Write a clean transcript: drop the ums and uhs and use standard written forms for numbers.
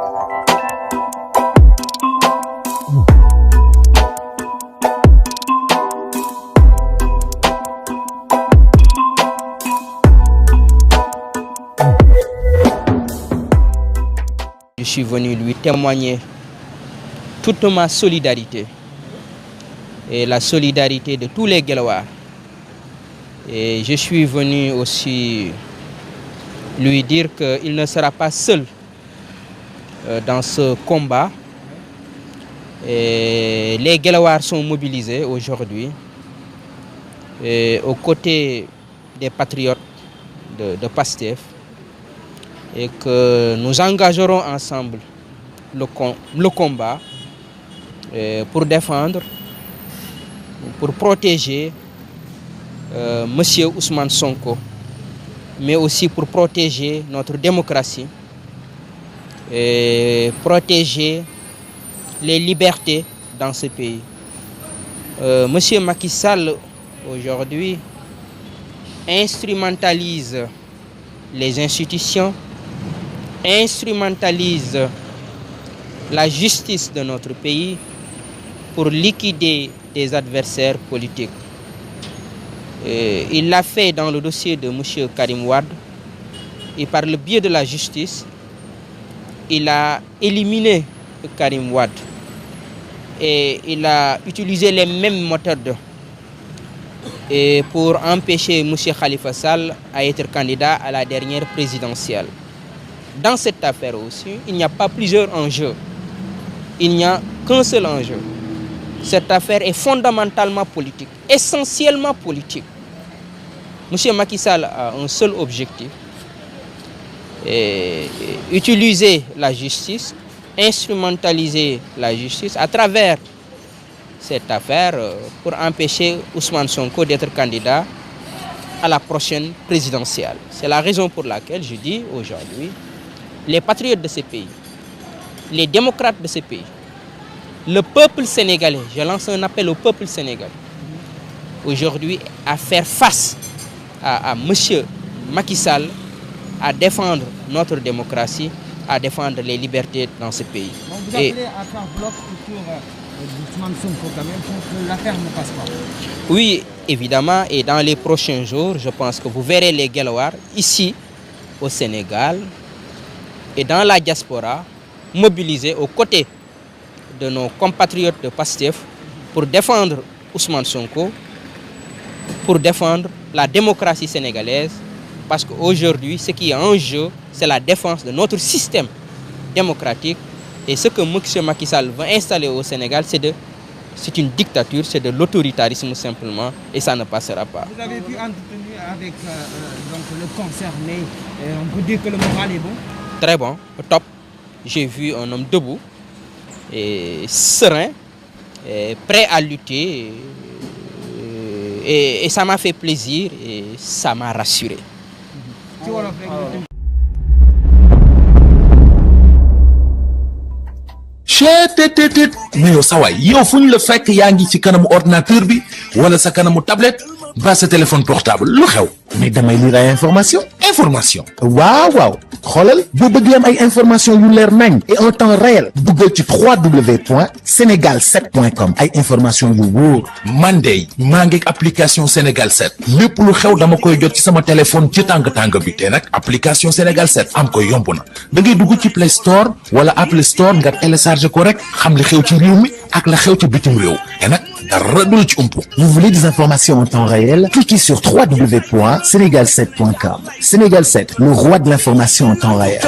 Je suis venu lui témoigner toute ma solidarité et la solidarité de tous les Guelwaars. Et je suis venu aussi lui dire qu'il ne sera pas seul dans ce combat. Et les Guelwaars sont mobilisés aujourd'hui aux côtés des patriotes de PASTEF et que nous engagerons ensemble le combat pour défendre, pour protéger Monsieur Ousmane Sonko, mais aussi pour protéger notre démocratie et protéger les libertés dans ce pays. Monsieur Macky Sall, aujourd'hui, instrumentalise les institutions, instrumentalise la justice de notre pays pour liquider des adversaires politiques. Il l'a fait dans le dossier de M. Karim Wade et par le biais de la justice, il a éliminé Karim Wade et il a utilisé les mêmes méthodes pour empêcher M. Khalifa Sall à être candidat à la dernière présidentielle. Dans cette affaire aussi, il n'y a pas plusieurs enjeux. Il n'y a qu'un seul enjeu. Cette affaire est fondamentalement politique, essentiellement politique. M. Macky Sall a un seul objectif, utiliser la justice, instrumentaliser la justice à travers cette affaire pour empêcher Ousmane Sonko d'être candidat à la prochaine présidentielle. C'est la raison pour laquelle je dis aujourd'hui, les patriotes de ce pays, les démocrates de ce pays, le peuple sénégalais, je lance un appel au peuple sénégalais, aujourd'hui à faire face à M. Macky Sall, à défendre notre démocratie, à défendre les libertés dans ce pays. Donc vous appelez à faire bloc autour d'Ousmane Sonko quand même pour que l'affaire ne passe pas? Oui, évidemment, et dans les prochains jours, je pense que vous verrez les Guelwaars ici, au Sénégal, et dans la diaspora, mobilisés aux côtés de nos compatriotes de PASTEF pour défendre Ousmane Sonko, pour défendre la démocratie sénégalaise, parce qu'aujourd'hui, ce qui est en jeu, c'est la défense de notre système démocratique. Et ce que M. Macky Sall veut installer au Sénégal, c'est une dictature, c'est de l'autoritarisme simplement, et ça ne passera pas. Vous avez pu entretenir avec donc le concerné, on peut dire que le moral est bon? Très bon, top. J'ai vu un homme debout, et serein, et prêt à lutter, et ça m'a fait plaisir et ça m'a rassuré. mais yow sa waay yow fu ñu la fekk yaa ngi ci kanamu ordinateur bi wala sa kanamu tablette ba sa téléphone portable lu xew. mais damay lire ay information waaw xoolal boo bëgg am ay information yu leer nañ et en temps réel duggal ci www.senegal7.com ay information yu wóor. man de maa ngi application Sénégal 7 lépp lu xew dama koy jot ci sama téléphone ci tàng bi te nag application Sénégal 7 am ko yomb na da ngay dugg ci Play Store wala Apple Store nga télécharger ko rek xam li xew ci réew mi ak la xew ci bitim réew te nag dara du la ci umpu. Vous voulez des informations en temps réel? Cliquez sur www.senegal7.com. Sénégal 7, le roi de l'information en temps réel.